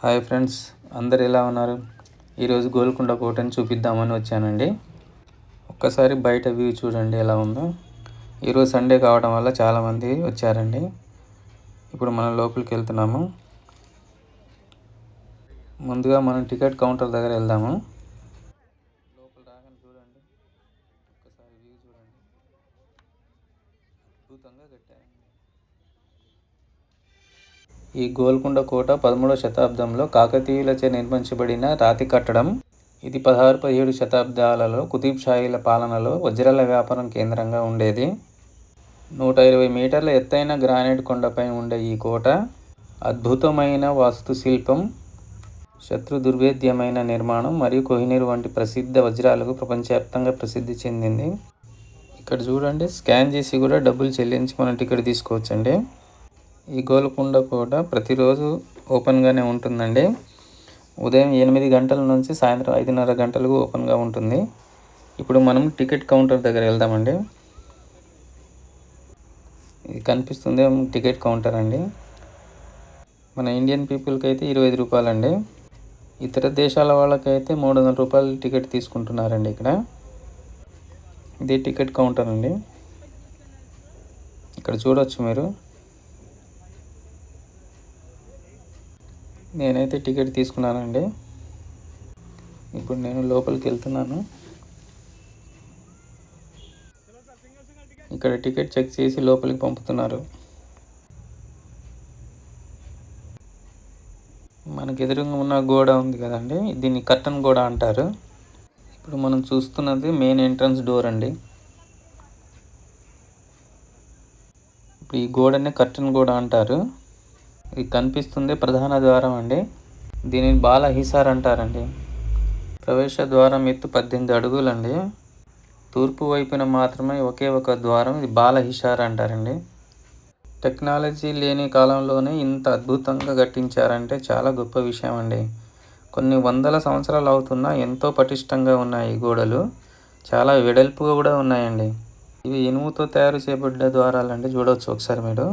Hi friends, అందరు ఎలా ఉన్నారు? ఈరోజు గోల్కొండ కోటని చూపిద్దామని వచ్చానండి. ఒక్కసారి బయట వ్యూ చూడండి ఎలా ఉందో. ఈరోజు సండే కావడం వల్ల చాలామంది వచ్చారండి. ఇప్పుడు మనం లోపలికి వెళ్తున్నాము. ముందుగా మనం టికెట్ కౌంటర్ దగ్గర వెళ్దాము. లోపల రాగానే చూడండి, ఒక్కసారి వ్యూ చూడండి, అద్భుతంగా కట్టారండి. ఈ గోల్కొండ కోట 13వ శతాబ్దంలో కాకతీయులచే నిర్మించబడిన రాతి కట్టడం. ఇది 16-17 శతాబ్దాలలో కుతుబ్ షాహీల పాలనలో వజ్రాల వ్యాపారం కేంద్రంగా ఉండేది. 120 మీటర్ల ఎత్తైన గ్రానైట్ కొండపై ఉండే ఈ కోట అద్భుతమైన వాస్తుశిల్పం, శత్రు దుర్భేద్యమైన నిర్మాణం మరియు కోహినూర్ వంటి ప్రసిద్ధ వజ్రాలకు ప్రపంచవ్యాప్తంగా ప్రసిద్ధి చెందింది. ఇక్కడ చూడండి, స్కాన్ చేసి కూడా డబ్బులు చెల్లించి మనం టికెట్ తీసుకోవచ్చండి. ఈ గోల్కొండ కోట ప్రతిరోజు ఓపెన్గానే ఉంటుందండి. ఉదయం 8 గంటల నుంచి సాయంత్రం 5:30 గంటలకు ఓపెన్గా ఉంటుంది. ఇప్పుడు మనం టికెట్ కౌంటర్ దగ్గర వెళ్దామండి. ఇది కనిపిస్తుంది టికెట్ కౌంటర్ అండి. మన ఇండియన్ పీపుల్కి అయితే 25 రూపాయలండి. ఇతర దేశాల వాళ్ళకైతే 300 రూపాయలు టికెట్ తీసుకుంటున్నారండి. ఇక్కడ ఇది టికెట్ కౌంటర్ అండి. ఇక్కడ చూడవచ్చు మీరు. నేనైతే టికెట్ తీసుకున్నానండి. ఇప్పుడు నేను లోపలికి వెళ్తున్నాను. ఇక్కడ టికెట్ చెక్ చేసి లోపలికి పంపుతున్నారు. మనకు ఎదురుగా ఉన్న గోడ ఉంది కదండి, దీన్ని కర్టన్ గోడ అంటారు. ఇప్పుడు మనం చూస్తున్నది మెయిన్ ఎంట్రన్స్ డోర్ అండి. ఇప్పుడు ఈ గోడని కర్టన్ గోడ అంటారు. ఇది కనిపిస్తుంది ప్రధాన ద్వారం అండి. దీనిని బాల హిసార్ అంటారండి. ప్రవేశ ద్వారం ఎత్తు 18 అడుగులండి. తూర్పు వైపున మాత్రమే ఒకే ఒక ద్వారం, ఇది బాల హిసార్ అంటారండి. టెక్నాలజీ లేని కాలంలోనే ఇంత అద్భుతంగా కట్టించారంటే చాలా గొప్ప విషయం అండి. కొన్ని వందల సంవత్సరాలు అవుతున్నా ఎంతో పటిష్టంగా ఉన్నాయి. ఈ గోడలు చాలా వెడల్పుగా కూడా ఉన్నాయండి. ఇవి ఇనుముతో తయారు చేయబడ్డ ద్వారాలండి. చూడవచ్చు ఒకసారి మీరు.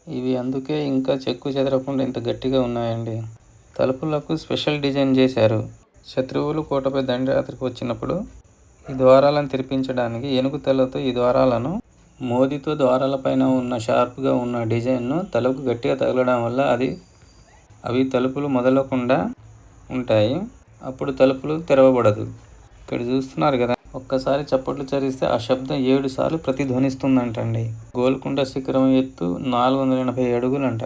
ఇవి అందుకే ఇంకా చెక్కు చెదరకుండా ఇంత గట్టిగా ఉన్నాయండి. తలుపులకు స్పెషల్ డిజైన్ చేశారు. శత్రువులు కోటపై దండయాత్రకు వచ్చినప్పుడు ఈ ద్వారాలను తెరిపించడానికి ఏనుగు తలతో ఈ ద్వారాలను మోదితో ద్వారాలపైన ఉన్న షార్ప్గా ఉన్న డిజైన్ను తలుపుకు గట్టిగా తగలడం వల్ల అవి తలుపులు మొదలకుండా ఉంటాయి. అప్పుడు తలుపులు తెరవబడదు. ఇక్కడ చూస్తున్నారు కదా, ఒక్కసారి చప్పట్లు చరిస్తే ఆ శబ్దం 7 సార్లు ప్రతిధ్వనిస్తుందంటండి. గోల్కొండ శిఖరం ఎత్తు 480 అడుగులంట.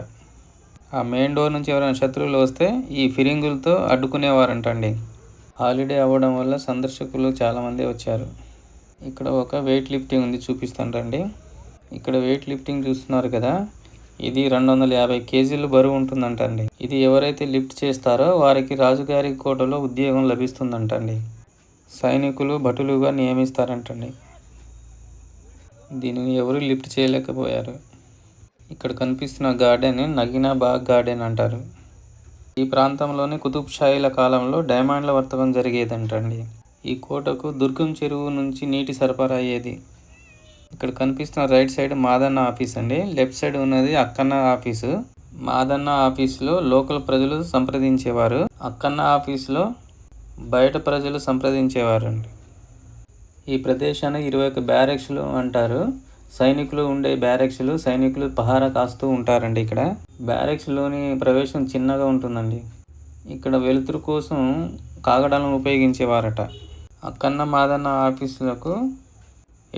ఆ మెయిన్ డోర్ నుంచి ఎవరైనా శత్రువులు వస్తే ఈ ఫిరింగులతో అడ్డుకునేవారంటండి. హాలిడే అవ్వడం వల్ల సందర్శకులు చాలామంది వచ్చారు. ఇక్కడ ఒక వెయిట్ లిఫ్టింగ్ ఉంది, చూపిస్తానండి. ఇక్కడ వెయిట్ లిఫ్టింగ్ చూస్తున్నారు కదా, ఇది 250 కేజీలు బరువు ఉంటుందంటండి. ఇది ఎవరైతే లిఫ్ట్ చేస్తారో వారికి రాజుగారి కోటలో ఉద్యోగం లభిస్తుందంటండి. సైనికులు భటులుగా నియమిస్తారంటండి. దీనిని ఎవరు లిఫ్ట్ చేయలేకపోయారు. ఇక్కడ కనిపిస్తున్న గార్డెన్ నగీనా బాగ్ గార్డెన్ అంటారు. ఈ ప్రాంతంలోని కుతుబ్ షాహీల కాలంలో డైమండ్ల వర్తకం జరిగేదంటండి. ఈ కోటకు దుర్గం చెరువు నుంచి నీటి సరఫరా అయ్యేది. ఇక్కడ కనిపిస్తున్న రైట్ సైడ్ మాదన్న ఆఫీస్ అండి. లెఫ్ట్ సైడ్ ఉన్నది అక్కన్న ఆఫీసు. మాదన్న ఆఫీసులో లోకల్ ప్రజలు సంప్రదించేవారు. అక్కన్న ఆఫీసులో బయట ప్రజలు సంప్రదించేవారండి. ఈ ప్రదేశాన్ని 21 బ్యారెక్స్లు అంటారు. సైనికులు ఉండే బ్యారెక్స్లు, సైనికులు పహారా కాస్తూ ఉంటారండి. ఇక్కడ బ్యారెక్స్లోని ప్రవేశం చిన్నగా ఉంటుందండి. ఇక్కడ వెలుతురు కోసం కాగడాలను ఉపయోగించేవారట. అక్కన్న మాదన్న ఆఫీసులకు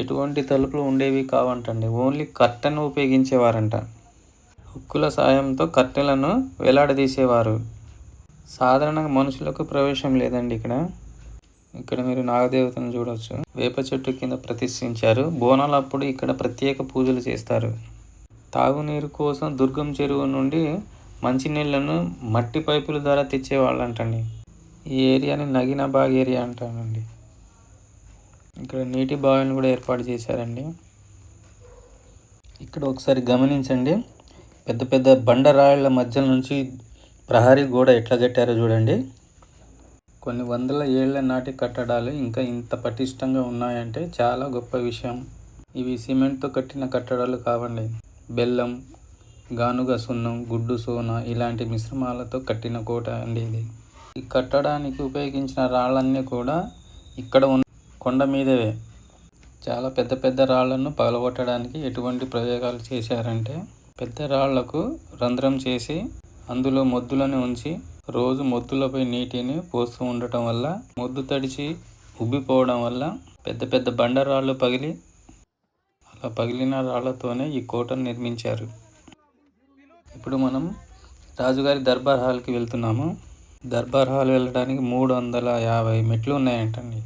ఎటువంటి తలుపులు ఉండేవి కావంటండి. Only curtain ఉపయోగించేవారంట. హుక్కుల సాయంతో కర్టెన్లను వేలాడదీసేవారు. సాధారణంగా మనుషులకు ప్రవేశం లేదండి. ఇక్కడ మీరు నాగదేవతను చూడవచ్చు. వేప చెట్టు కింద ప్రతిష్ఠించారు. బోనాలప్పుడు ఇక్కడ ప్రత్యేక పూజలు చేస్తారు. తాగునీరు కోసం దుర్గం చెరువు నుండి మంచినీళ్లను మట్టి పైపుల ద్వారా తెచ్చేవాళ్ళంటండి. ఈ ఏరియాని నగీనా బాగ్ ఏరియా అంటారండి. ఇక్కడ నీటి బావిని కూడా ఏర్పాటు చేశారండి. ఇక్కడ ఒకసారి గమనించండి, పెద్ద పెద్ద బండరాళ్ల మధ్య నుంచి ప్రహరీ గోడ ఎట్లా కట్టారో చూడండి. కొన్ని వందల ఏళ్ల నాటి కట్టడాలు ఇంకా ఇంత పటిష్టంగా ఉన్నాయంటే చాలా గొప్ప విషయం. ఇవి సిమెంట్తో కట్టిన కట్టడాలు కావండి. బెల్లం, గానుగ సున్నం, గుడ్డు సోన ఇలాంటి మిశ్రమాలతో కట్టిన కోట అండి ఇది. ఈ కట్టడానికి ఉపయోగించిన రాళ్ళన్నీ కూడా ఇక్కడ ఉన్న కొండ మీదవే. చాలా పెద్ద పెద్ద రాళ్లను పగలగొట్టడానికి ఎటువంటి ప్రయోగాలు చేశారంటే, పెద్ద రాళ్లకు రంధ్రం చేసి అందులో మొద్దులను ఉంచి రోజు మొద్దులపై నీటిని పోస్తూ ఉండటం వల్ల మొద్దు తడిచి ఉబ్బిపోవడం వల్ల పెద్ద పెద్ద బండరాళ్ళు పగిలి, అలా పగిలిన రాళ్లతోనే ఈ కోటను నిర్మించారు. ఇప్పుడు మనం రాజుగారి దర్బార్ హాల్కి వెళ్తున్నాము. దర్బార్ హాల్ వెళ్ళడానికి 350 మెట్లు ఉన్నాయంటండి.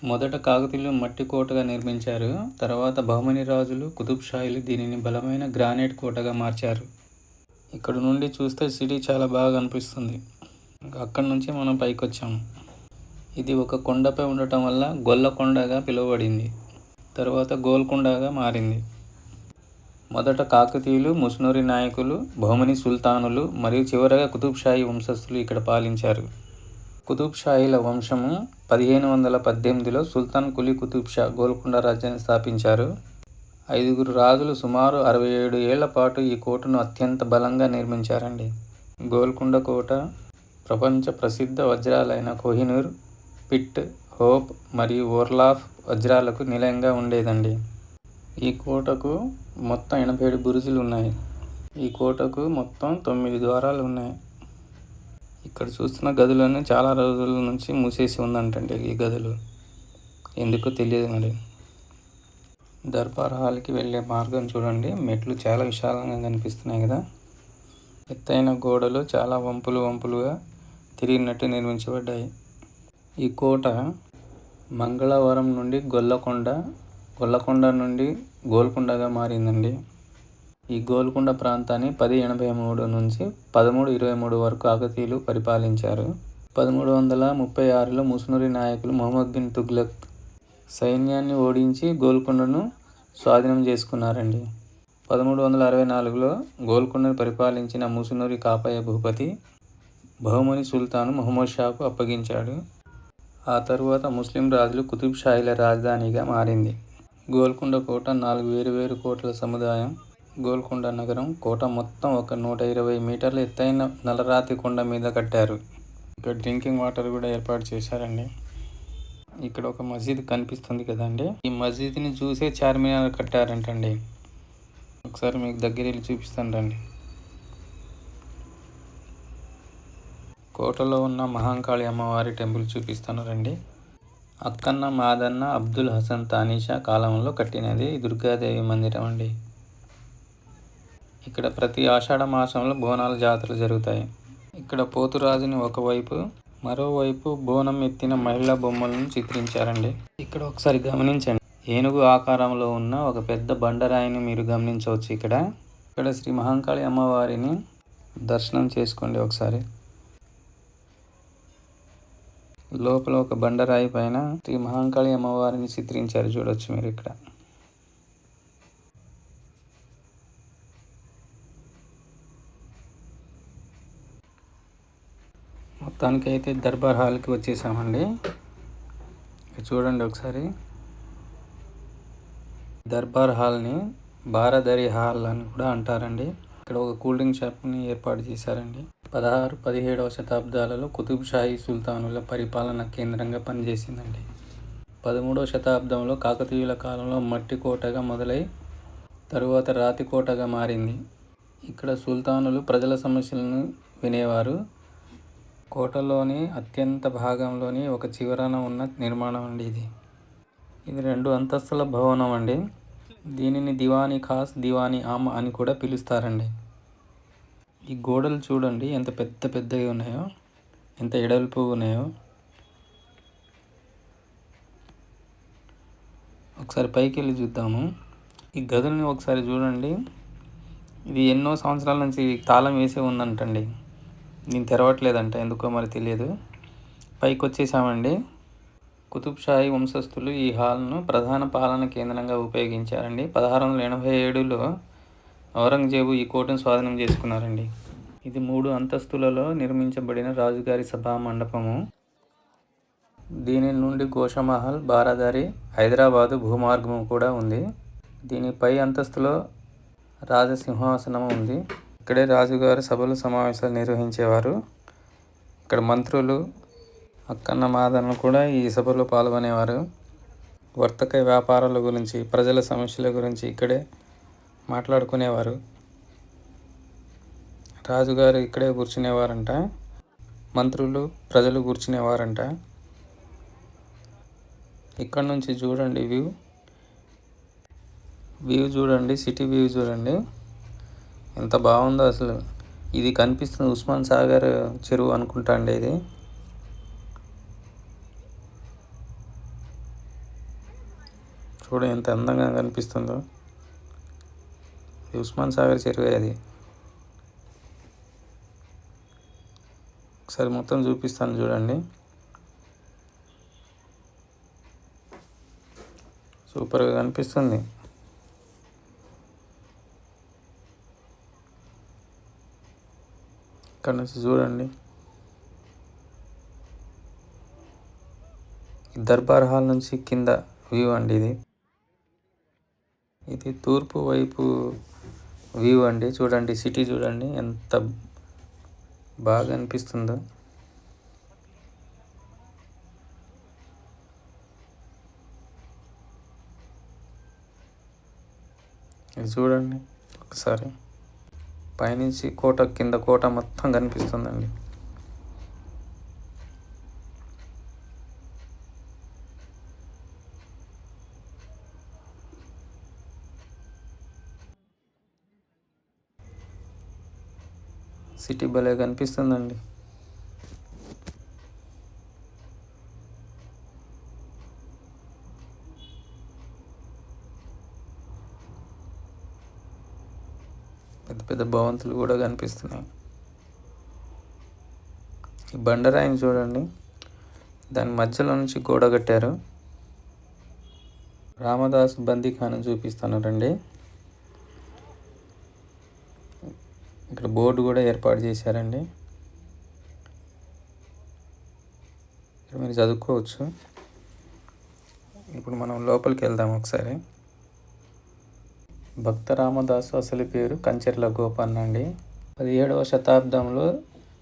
మొదట కాకతీయులు మట్టి కోటగా నిర్మించారు. తర్వాత బహమనీ రాజులు, కుతుబ్ షాహీలు దీనిని బలమైన గ్రానైట్ కోటగా మార్చారు. ఇక్కడ నుండి చూస్తే సిటీ చాలా బాగా అనిపిస్తుంది. అక్కడి నుంచి మనం పైకి వచ్చాము. ఇది ఒక కొండపై ఉండటం వల్ల గొల్లకొండగా పిలువబడింది. తర్వాత గోల్కొండగా మారింది. మొదట కాకతీయులు, ముస్నూరి నాయకులు, బహమనీ సుల్తానులు మరియు చివరగా కుతుబ్ షాహీ వంశస్థులు ఇక్కడ పాలించారు. కుతుబ్ షాహీల వంశము 1518లో సుల్తాన్ కులీ కుతుబ్ షా గోల్కొండ రాజ్యాన్ని స్థాపించారు. 5 రాజులు సుమారు 67 ఏళ్ల పాటు ఈ కోటను అత్యంత బలంగా నిర్మించారండి. గోల్కొండ కోట ప్రపంచ ప్రసిద్ధ వజ్రాలైన కోహినూర్, పిట్, హోప్ మరియు ఓర్లాఫ్ వజ్రాలకు నిలయంగా ఉండేదండి. ఈ కోటకు మొత్తం 87 బురుజులు ఉన్నాయి. ఈ కోటకు మొత్తం 9 ద్వారాలు ఉన్నాయి. ఇక్కడ చూస్తున్న గదులను చాలా రోజుల నుంచి మూసేసి ఉందంటండి. ఈ గదులు ఎందుకో తెలియదు మరి. దర్బార్ హాల్కి వెళ్ళే మార్గం చూడండి. మెట్లు చాలా విశాలంగా కనిపిస్తున్నాయి కదా. ఎత్తైన గోడలు చాలా వంపులుగా తిరిగినట్టు నిర్మించబడ్డాయి. ఈ కోట మంగళవరం నుండి గొల్లకొండ నుండి గోల్కొండగా మారిందండి. ఈ గోల్కొండ ప్రాంతాన్ని 1083 నుంచి 1323 వరకు కాకతీయులు పరిపాలించారు. 1336లో ముస్నూరి నాయకులు మహమ్మద్ బిన్ తుగ్లక్ సైన్యాన్ని ఓడించి గోల్కొండను స్వాధీనం చేసుకున్నారండి. 1364లో గోల్కొండను పరిపాలించిన ముసునూరి కాపయ్య భూపతి బహమనీ సుల్తాను మహమ్మద్ షాకు అప్పగించాడు. ఆ తరువాత ముస్లిం రాజులు కుతుబ్ షాహీల రాజధానిగా మారింది. గోల్కొండ కోట 4 వేరువేరు కోటల సముదాయం. గోల్కొండ నగరం కోట మొత్తం ఒక 120 మీటర్ల ఎత్తైన నల్లరాతి కొండ మీద కట్టారు. ఇక్కడ డ్రింకింగ్ వాటర్ కూడా ఏర్పాటు చేశారండి. ఇక్కడ ఒక మసీద్ కనిపిస్తుంది కదండి. ఈ మసీద్ని చూసే చార్మినార్ కట్టారంటండి. ఒకసారి మీకు దగ్గర వెళ్ళి చూపిస్తాను రండి. కోటలో ఉన్న మహాంకాళి అమ్మవారి టెంపుల్ చూపిస్తాను రండి. అక్కన్న మాదన్న అబ్దుల్ హసన్ తానీషా కాలంలో కట్టినది దుర్గాదేవి మందిరం అండి. ఇక్కడ ప్రతి ఆషాఢ మాసంలో బోనాల జాతరలు జరుగుతాయి. ఇక్కడ పోతురాజుని ఒకవైపు, మరోవైపు బోనం ఎత్తిన మహిళా బొమ్మలను చిత్రించారండి. ఇక్కడ ఒకసారి గమనించండి. ఏనుగు ఆకారంలో ఉన్న ఒక పెద్ద బండరాయిని మీరు గమనించవచ్చు. ఇక్కడ శ్రీ మహాంకాళి అమ్మవారిని దర్శనం చేసుకోండి ఒకసారి. లోపల ఒక బండరాయి పైన శ్రీ మహాంకాళి అమ్మవారిని చిత్రించారు, చూడొచ్చు మీరు ఇక్కడ. మొత్తానికైతే దర్బార్ హాల్కి వచ్చేసామండి. చూడండి ఒకసారి. దర్బార్ హాల్ని బారాదరి హాల్ అని కూడా అంటారండి. ఇక్కడ ఒక కూల్ డ్రింక్ షాప్ని ఏర్పాటు చేశారండి. 16-17వ శతాబ్దాలలో కుతుబ్ షాహీ సుల్తానుల పరిపాలన కేంద్రంగా పనిచేసిందండి. 13వ శతాబ్దంలో కాకతీయుల కాలంలో మట్టి కోటగా మొదలై తరువాత రాతి కోటగా మారింది. ఇక్కడ సుల్తానులు ప్రజల సమస్యలను వినేవారు. కోటలోని అత్యంత భాగంలోని ఒక చివరన ఉన్న నిర్మాణం అండి ఇది. 2 అంతస్తుల భవనం అండి. దీనిని దివానీ ఖాస్, దివానీ ఆమ్ అని కూడా పిలుస్తారండి. ఈ గోడలు చూడండి ఎంత పెద్దగా ఉన్నాయో, ఎంత ఎడల్పుగా ఉన్నాయో. ఒకసారి పైకి వెళ్ళి చూద్దాము. ఈ గదుల్ని ఒకసారి చూడండి. ఇది ఎన్నో సంవత్సరాల నుంచి తాళం వేసే ఉందంటండి. నేను తెరవట్లేదంట, ఎందుకో మరి తెలియదు. పైకి వచ్చేసామండి. కుతుబ్ షాహీ వంశస్థులు ఈ హాల్ను ప్రధాన పాలన కేంద్రంగా ఉపయోగించారండి. 1687లో ఔరంగజేబు ఈ కోటను స్వాధీనం చేసుకున్నారండి. ఇది 3 అంతస్తులలో నిర్మించబడిన రాజుగారి సభా మండపము. దీని నుండి గోషమహల్, బారాదరి, హైదరాబాదు భూమార్గము కూడా ఉంది. దీని పై అంతస్తులో రాజసింహాసనం ఉంది. ఇక్కడే రాజుగారు సభలు సమావేశాలు నిర్వహించేవారు. ఇక్కడ మంత్రులు అక్కన్న మాదనలు కూడా ఈ సభలో పాల్గొనేవారు. వర్తక వ్యాపారాల గురించి, ప్రజల సమస్యల గురించి ఇక్కడే మాట్లాడుకునేవారు. రాజుగారు ఇక్కడే కూర్చునేవారంట, మంత్రులు ప్రజలు కూర్చునేవారంట. ఇక్కడ నుంచి చూడండి వ్యూ చూడండి, సిటీ వ్యూ చూడండి ఎంత బాగుందో అసలు. ఇది కనిపిస్తుంది ఉస్మాన్ సాగర్ చెరువు అనుకుంటా అండి. ఇది చూడండి ఎంత అందంగా కనిపిస్తుందో. ఉస్మాన్ సాగర్ చెరువే అది. ఒకసారి మొత్తం చూపిస్తాను చూడండి. సూపర్గా కనిపిస్తుంది. ఇక్కడ నుంచి చూడండి. దర్బార్ హాల్ నుంచి కింద వ్యూ అండి ఇది. ఇది తూర్పు వైపు వ్యూ అండి. చూడండి సిటీ చూడండి ఎంత బాగా అనిపిస్తుందో. ఇది చూడండి ఒకసారి. పైనుంచి కోట, కింద కోట మొత్తం కనిపిస్తుందండి. సిటీ భలే కనిపిస్తుందండి. పెద్ద పెద్ద భవంతులు కూడా కనిపిస్తున్నాయి. ఈ బండరాయిని చూడండి, దాని మధ్యలో నుంచి గోడ కట్టారు. రామదాస్ బందీఖాను చూపిస్తాను రండి. ఇక్కడ బోర్డు కూడా ఏర్పాటు చేశారండి. ఇక్కడ మీరు చదువుకోవచ్చు. ఇప్పుడు మనం లోపలికి వెళ్దాం ఒకసారి. భక్త రామదాసు అసలు పేరు కంచెర్ల గోపన్న అండి. 17వ శతాబ్దంలో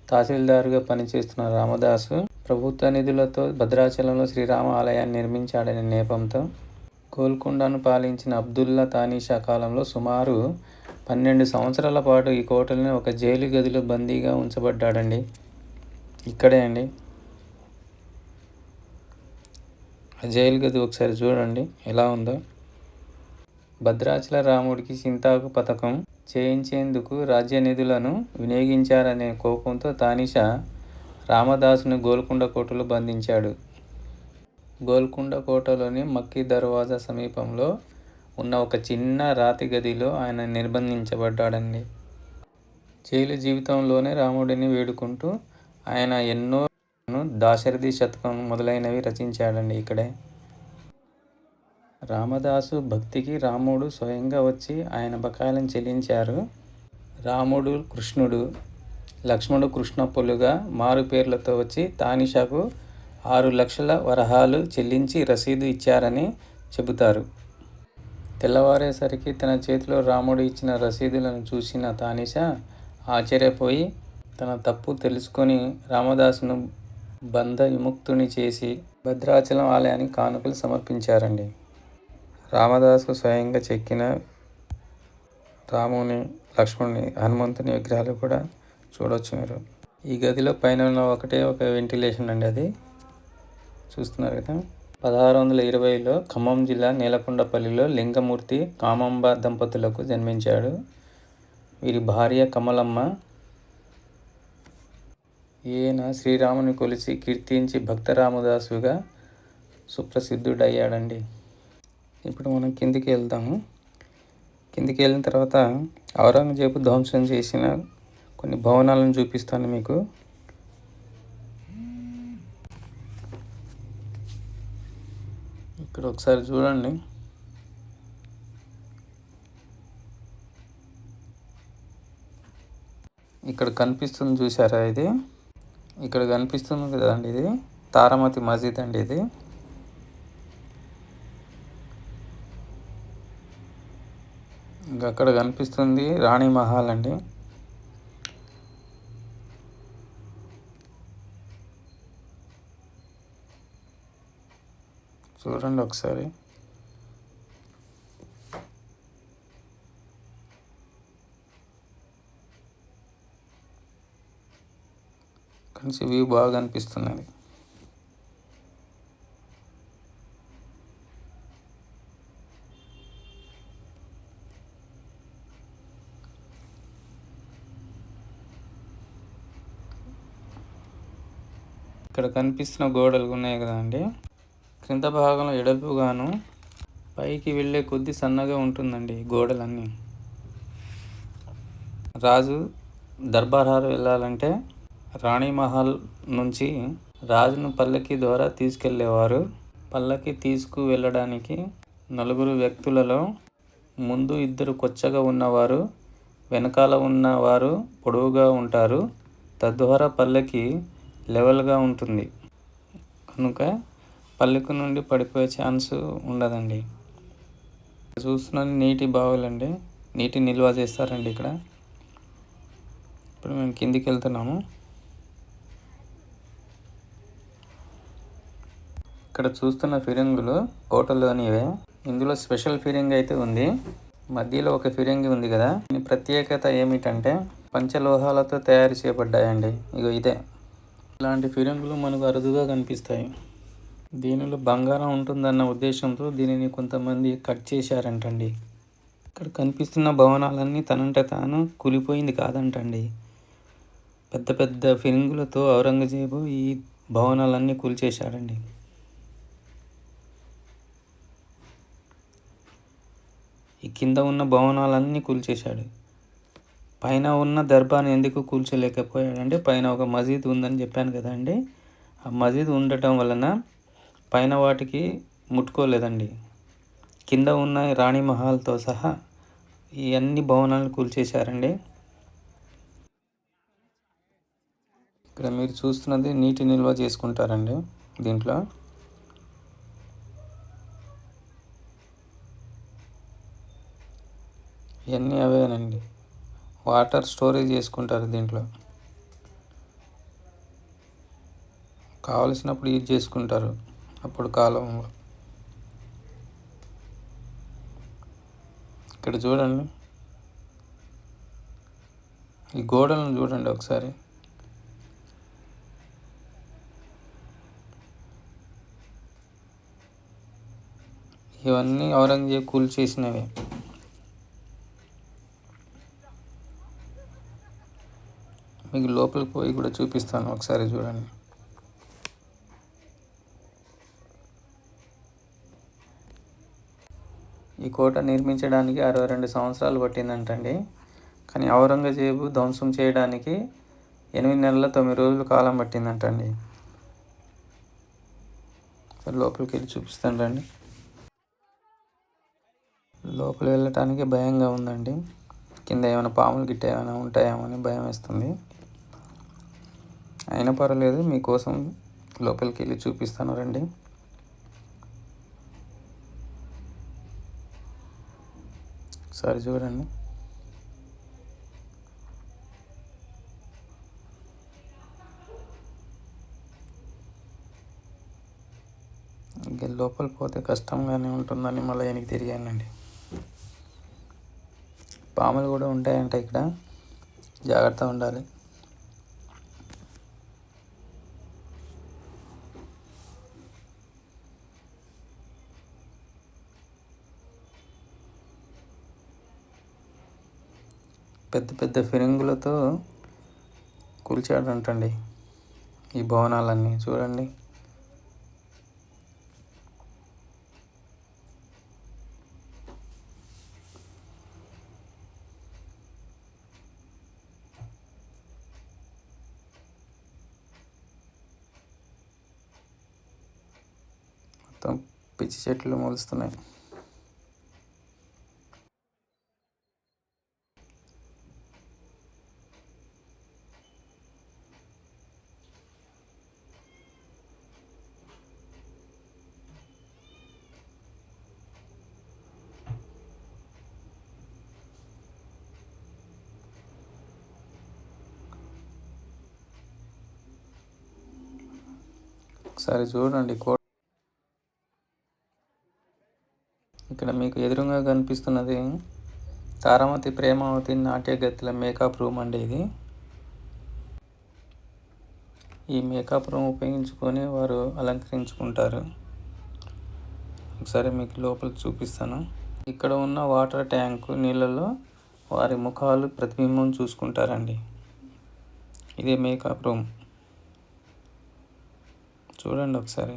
తహసీల్దారుగా పనిచేస్తున్న రామదాసు ప్రభుత్వ నిధులతో భద్రాచలంలో శ్రీరామ ఆలయాన్ని నిర్మించాడనే నేపంతో గోల్కొండను పాలించిన అబ్దుల్లా తానీషా కాలంలో సుమారు 12 సంవత్సరాల పాటు ఈ కోటలోని ఒక జైలు గదిలో బందీగా ఉంచబడ్డాడండి. ఇక్కడే అండి ఆ జైలు గది. ఒకసారి చూడండి ఎలా ఉందో. భద్రాచల రాముడికి చింతాకు పథకం చేయించేందుకు రాజ్య నిధులను వినియోగించారనే కోపంతో తానీషా రామదాసును గోల్కొండ కోటలో బంధించాడు. గోల్కొండ కోటలోని మక్కీ దర్వాజా సమీపంలో ఉన్న ఒక చిన్న రాతి గదిలో ఆయన నిర్బంధించబడ్డాడండి. జైలు జీవితంలోనే రాముడిని వేడుకుంటూ ఆయన ఎన్నో దాశరథి శతకం మొదలైనవి రచించాడండి. ఇక్కడే రామదాసు భక్తికి రాముడు స్వయంగా వచ్చి ఆయన బకాయిలను చెల్లించారు. రాముడు కృష్ణుడు, లక్ష్మణుడు కృష్ణప్పలుగా మారు పేర్లతో వచ్చి తానీషాకు 6 లక్షల వరహాలు చెల్లించి రసీదు ఇచ్చారని చెబుతారు. తెల్లవారేసరికి తన చేతిలో రాముడు ఇచ్చిన రసీదులను చూసిన తానీషా ఆశ్చర్యపోయి తన తప్పు తెలుసుకొని రామదాసును బంధ విముక్తుని చేసి భద్రాచలం ఆలయానికి కానుకలు సమర్పించారండి. రామదాసు స్వయంగా చెక్కిన రాముని, లక్ష్మణుని, హనుమంతుని విగ్రహాలు కూడా చూడవచ్చు మీరు. ఈ గదిలో పైన ఉన్న ఒకటే ఒక వెంటిలేషన్ అండి, అది చూస్తున్నారు కదా. 1620లో ఖమ్మం జిల్లా నేలకొండపల్లిలో లింగమూర్తి కామాంబ దంపతులకు జన్మించాడు. వీరి భార్య కమలమ్మ. ఈయన శ్రీరాముని కొలిచి కీర్తించి భక్త రామదాసుగా సుప్రసిద్ధుడయ్యాడండి. ఇప్పుడు మనం కిందికి వెళ్తాము. కిందికి వెళ్ళిన తర్వాత ఔరంగజేబు ధ్వంసం చేసిన కొన్ని భవనాలను చూపిస్తాను మీకు. ఇక్కడ ఒకసారి చూడండి. ఇక్కడ కనిపిస్తుంది చూసారా, ఇది ఇక్కడ కనిపిస్తుంది కదండి, ఇది తారామతి మసీద్ అండి. ఇది ఇంకా అక్కడ కనిపిస్తుంది రాణి మహల్ అండి. చూడండి ఒకసారి. కలిసి వ్యూ బాగా అనిపిస్తున్నది. ఇక్కడ కనిపిస్తున్న గోడలు ఉన్నాయి కదా అండి, క్రింద భాగంలో ఎడల్పుగాను పైకి వెళ్ళే కొద్ది సన్నగా ఉంటుందండి గోడలన్నీ. రాజు దర్బారు వెళ్ళాలంటే రాణి మహల్ నుంచి రాజును పల్లకి ద్వారా తీసుకెళ్ళేవారు. పల్లకి తీసుకు వెళ్ళడానికి నలుగురు వ్యక్తులలో ముందు ఇద్దరు కొచ్చగా ఉన్నవారు, వెనకాల ఉన్నవారు పొడవుగా ఉంటారు. తద్వారా పల్లకి లెవెల్గా ఉంటుంది కనుక పల్లకి నుండి పడిపోయే ఛాన్స్ ఉండదండి. చూస్తున్న నీటి బావులండి, నీటి నిల్వ చేస్తారండి ఇక్కడ. ఇప్పుడు మేము కిందికి వెళ్తున్నాము. ఇక్కడ చూస్తున్న ఫిరంగులు హోటల్లోనివే. ఇందులో స్పెషల్ ఫిరంగి అయితే ఉంది. మధ్యలో ఒక ఫిరంగి ఉంది కదా, దీని ప్రత్యేకత ఏమిటంటే పంచలోహాలతో తయారు చేయబడ్డాయండి. ఇగో ఇదే. ఇలాంటి ఫిరంగులు మనకు అరుదుగా కనిపిస్తాయి. దీనిలో బంగారం ఉంటుందన్న ఉద్దేశంతో దీనిని కొంతమంది కట్ చేశారంటండి. ఇక్కడ కనిపిస్తున్న భవనాలన్నీ తనంటే తాను కూలిపోయింది కాదంటండి. పెద్ద పెద్ద ఫిరంగులతో ఔరంగజేబు ఈ భవనాలన్నీ కూల్చేశాడండి. ఈ కింద ఉన్న భవనాలన్నీ కూల్చేశాడు. పైన ఉన్న దర్బార్ని ఎందుకు కూల్చలేకపోయాడంటే పైన ఒక మసీద్ ఉందని చెప్పాను కదండి. ఆ మసీద్ ఉండటం వలన పైన వాటికి ముట్టుకోలేదండి. కింద ఉన్న రాణి మహల్తో సహా ఈ అన్ని భవనాలను కూల్చేశారండి. ఇక్కడ మీరు చూస్తున్నది నీటి నిల్వ చేసుకుంటారండి దీంట్లో. ఇవన్నీ అవేనండి, వాటర్ స్టోరేజ్ చేసుకుంటారు దీంట్లో. కావలసినప్పుడు యూజ్ చేసుకుంటారు అప్పుడు కాలంలో. ఇక్కడ చూడండి, ఈ గోడలను చూడండి ఒకసారి. ఇవన్నీ ఔరంగజేబు కూల్చేసినవే. మీకు లోపలికి పోయి కూడా చూపిస్తాను, ఒకసారి చూడండి. ఈ కోట నిర్మించడానికి 62 సంవత్సరాలు పట్టిందంటండి. కానీ ఔరంగజేబు ధ్వంసం చేయడానికి 8 నెలల 9 రోజుల కాలం పట్టిందంటండి. లోపలికి వెళ్ళి చూపిస్తాను రండి. లోపల వెళ్ళటానికి భయంగా ఉందండి. కింద ఏమైనా పాములు గిట్ట ఏమైనా ఉంటాయేమో అని భయం వేస్తుంది. అయినా పర్వాలేదు, మీకోసం లోపలికి వెళ్ళి చూపిస్తాను రండి. ఒకసారి చూడండి. ఇంకా లోపల పోతే కష్టంగానే ఉంటుందని మళ్ళీ వెనక్కి తిరిగానండి. పాములు కూడా ఉంటాయంట ఇక్కడ, జాగ్రత్తగా ఉండాలి. పెద్ద పెద్ద ఫిరంగులతో కూల్చాడంటండి ఈ భవనాలన్నీ. చూడండి, మొత్తం పిచ్చి చెట్లు మొలుస్తున్నాయి. ఒకసారి చూడండి ఇక్కడ మీకు ఎదురుగా కనిపిస్తున్నది తారామతి ప్రేమావతి నాట్యగత్తెల మేకప్ రూమ్ అండి ఇది. ఈ మేకప్ రూమ్ ఉపయోగించుకొని వారు అలంకరించుకుంటారు. ఒకసారి మీకు లోపల చూపిస్తాను. ఇక్కడ ఉన్న వాటర్ ట్యాంకు నీళ్ళలో వారి ముఖాలు ప్రతిబింబం చూసుకుంటారండి. ఇదే మేకప్ రూమ్. చూడండి ఒకసారి.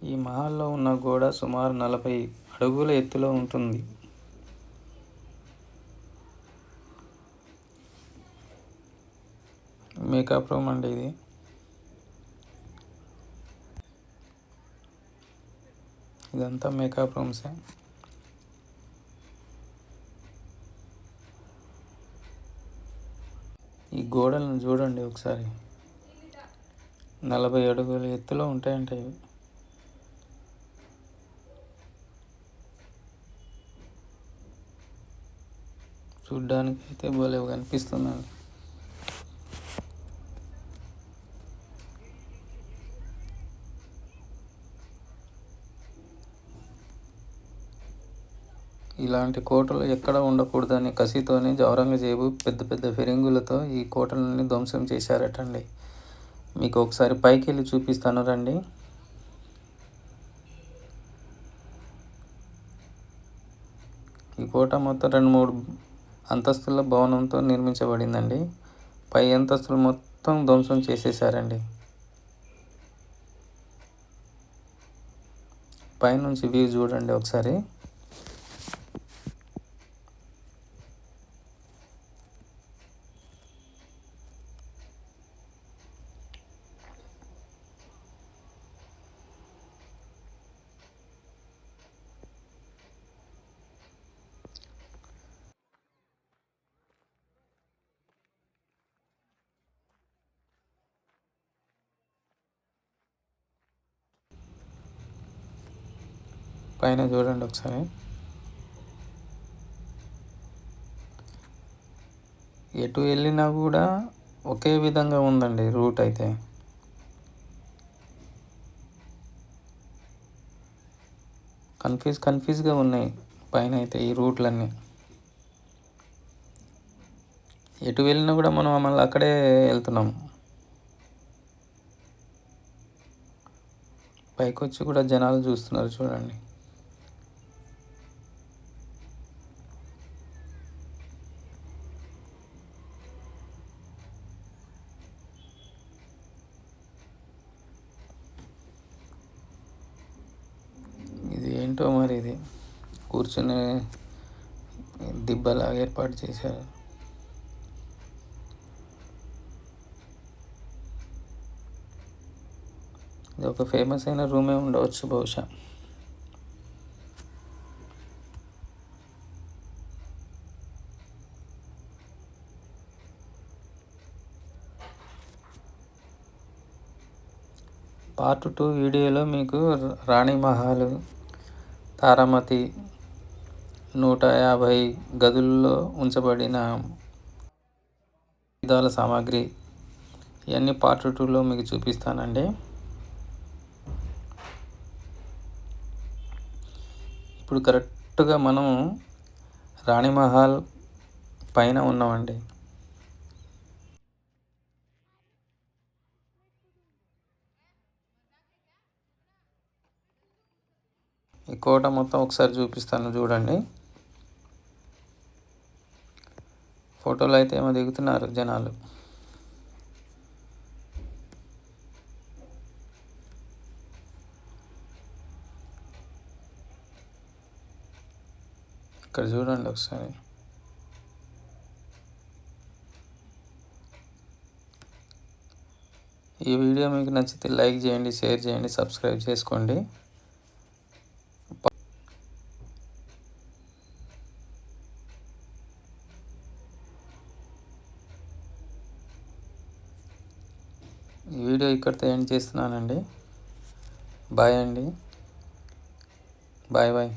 ఈ మహల్లో ఉన్న గోడ సుమారు 40 అడుగుల ఎత్తులో ఉంటుంది. మేకప్ రూమ్ అండి ఇది. ఇదంతా మేకప్ రూమ్సే. ఈ గోడలను చూడండి ఒకసారి. 40 అడుగుల ఎత్తులో ఉంటాయంట ఇవి. చూడ్డానికి అయితే భలే కనిపిస్తుందండి. ఇలాంటి కోటలు ఎక్కడ ఉండకూడదని కసితోని ఔరంగజేబు పెద్ద పెద్ద ఫిరంగులతో ఈ కోటలని ధ్వంసం చేశారటండి. మీకు ఒకసారి పైకి వెళ్ళి చూపిస్తాను రండి. ఈ కోట మొత్తం 2-3 అంతస్తుల భవనంతో నిర్మించబడిందండి. పై అంతస్తులు మొత్తం ధ్వంసం చేసేసారండి. పైనుంచి వ్యూ చూడండి ఒకసారి. పైన చూడండి ఒకసారి. ఎటు వెళ్ళినా కూడా ఒకే విధంగా ఉందండి రూట్ అయితే. కన్ఫ్యూజ్గా ఉన్నాయి పైన అయితే ఈ రూట్లన్నీ. ఎటు వెళ్ళినా కూడా మనం మళ్ళీ అక్కడే వెళ్తున్నాం. పైకి వచ్చి కూడా జనాలు చూస్తున్నారు చూడండి. ఇది ఏంటో మరి, ఇది కూర్చునే దిబ్బలాగా ఏర్పాటు చేశారు. ఇది ఒక ఫేమస్ అయిన రూమే ఉండవచ్చు బహుశా. పార్ట్ 2 వీడియోలో మీకు రాణి మహల్, తారామతి 150 గదుల్లో ఉంచబడిన విధాల సామాగ్రి ఇవన్నీ పార్ట్ 2లో మీకు చూపిస్తానండి. ఇప్పుడు కరెక్ట్గా మనం రాణి మహల్ పైన ఉన్నామండి. ఈ కోట మొత్తం ఒకసారి చూపిస్తాను చూడండి. ఫోటోలు అయితే ఏమో దిగుతున్నారు జనాలు. ఇక్కడ చూడండి ఒకసారి. ఈ వీడియో మీకు నచ్చితే లైక్ చేయండి, షేర్ చేయండి, సబ్స్క్రైబ్ చేసుకోండి. ఈ వీడియో ఇక్కడితో ఎండ్ చేస్తున్నానండి. బాయ్ అండి. Bye bye.